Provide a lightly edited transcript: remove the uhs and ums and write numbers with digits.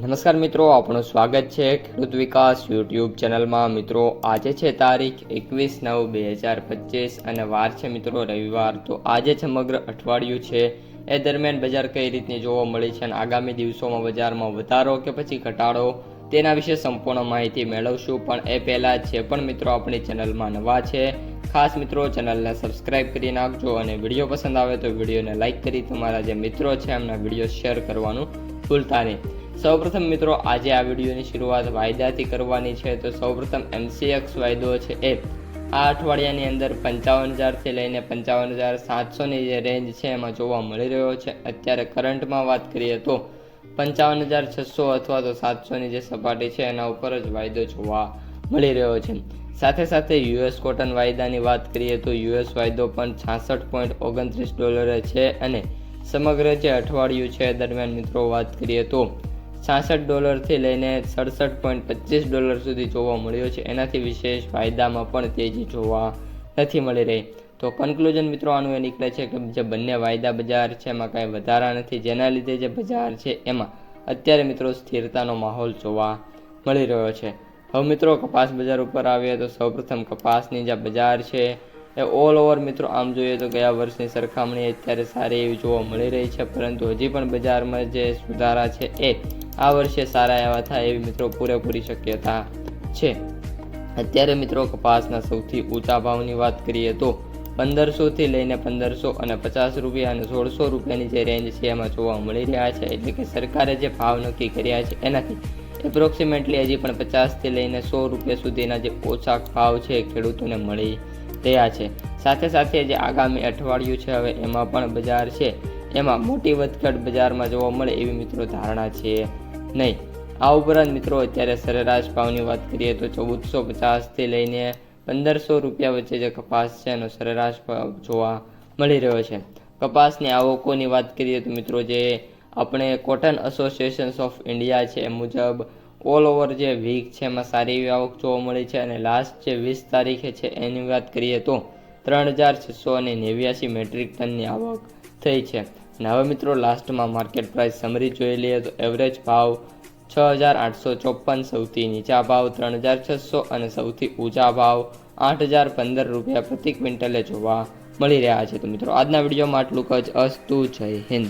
નમસ્કાર મિત્રો, આપણું સ્વાગત છે ખેડૂત વિકાસ યુટ્યુબ ચેનલમાં। મિત્રો આજે છે તારીખ 21/9/2025 અને વાર છે મિત્રો રવિવાર। તો આજે સમગ્ર અઠવાડિયું છે એ દરમિયાન બજાર કઈ રીતની જોવા મળી છે અને આગામી દિવસોમાં બજારમાં વધારો કે પછી ઘટાડો તેના વિશે સંપૂર્ણ માહિતી મેળવશું। પણ એ પહેલાં જે પણ મિત્રો આપણી ચેનલમાં નવા છે ખાસ મિત્રો ચેનલને સબસ્ક્રાઇબ કરી નાખજો અને વિડીયો પસંદ આવે તો વિડીયોને લાઇક કરી તમારા જે મિત્રો છે એમના વિડીયો શેર કરવાનું ભૂલતા નહીં। સૌપ્રથમ મિત્રો આજે આ વિડીયોની શરૂઆત વાયદાથી કરવાની છે। તો સૌપ્રથમ MCX વાયદો છે એ આ અઠવાડિયાની અંદર 55,000થી લઈને 55,700ની જે રેન્જ છે એમાં જોવા મળી રહ્યો છે। અત્યારે કરંટમાં વાત કરીએ તો 55,600 અથવા તો 700ની જે સપાટી છે એના ઉપર જ વાયદો જોવા મળી રહ્યો છે। સાથે સાથે US કોટન વાયદાની વાત કરીએ તો US વાયદો પણ $66.29 છે અને સમગ્ર જે અઠવાડિયું છે દરમિયાન મિત્રો વાત કરીએ તો $66 લઈને $67.25 સુધી જોવા મળ્યો છે। એનાથી વિશેષ વાયદામાં પણ તેજી જોવા નથી મળી રહી। તો કન્ક્લુઝન મિત્રો આનું એ નીકળે છે કે જે બંને વાયદા બજાર છે એમાં કાંઈ વધારા નથી, જેના લીધે જે બજાર છે એમાં અત્યારે મિત્રો સ્થિરતાનો માહોલ જોવા મળી રહ્યો છે। હવે મિત્રો કપાસ બજાર ઉપર આવીએ તો સૌપ્રથમ કપાસની જે બજાર છે એ ઓલ ઓવર મિત્રો આમ જોઈએ તો ગયા વર્ષની સરખામણીએ અત્યારે સારી એવી જોવા મળી રહી છે, પરંતુ હજી પણ બજારમાં જે સુધારા છે એ આ વર્ષે સારા એવા થાય એવી મિત્રો પૂરેપૂરી શક્યતા છે। અત્યારે મિત્રો કપાસના સૌથી ઊંચા ભાવની વાત કરીએ તો 1500થી લઈને 1550 રૂપિયા અને 1600 રૂપિયાની જે રેન્જ છે એમાં જોવા મળી રહ્યા છે। એટલે કે સરકારે જે ભાવ નક્કી કર્યા છે એનાથી એપ્રોક્સિમેટલી હજી પણ 50થી લઈને 100 રૂપિયા સુધીના જે ઓછા ભાવ છે ખેડૂતોને મળી રહ્યા છે। સાથે સાથે જે આગામી અઠવાડિયું છે હવે એમાં પણ બજાર છે એમાં મોટી વધઘટ બજારમાં જોવા મળે એવી મિત્રો ધારણા છે નહીં। આ ઉપરાંત મિત્રો અત્યારે સરેરાશ ભાવની વાત કરીએ તો 1450થી લઈને 1500 રૂપિયા વચ્ચે જે કપાસ છે એનો સરેરાશ ભાવ જોવા મળી રહ્યો છે। કપાસની આવકોની વાત કરીએ તો મિત્રો જે આપણે કોટન એસોસિએશન ઓફ ઇન્ડિયા છે એ મુજબ ઓલ ઓવર જે વીક છે એમાં સારી એવી આવક જોવા મળી છે અને લાસ્ટ જે 20 તારીખે છે એની વાત કરીએ તો 3,689 મેટ્રિક ટનની આવક થઈ છે। અને હવે મિત્રો લાસ્ટમાં માર્કેટ પ્રાઇસ સમરી જોઈ લઈએ તો એવરેજ ભાવ 6,854, સૌથી નીચા ભાવ 3,600 અને સૌથી ઊંચા ભાવ 8,015 રૂપિયા પ્રતિ ક્વિન્ટલે જોવા મળી રહ્યા છે। તો મિત્રો આજના વિડીયોમાં આટલું જ અસ્તુ, જય હિન્દ।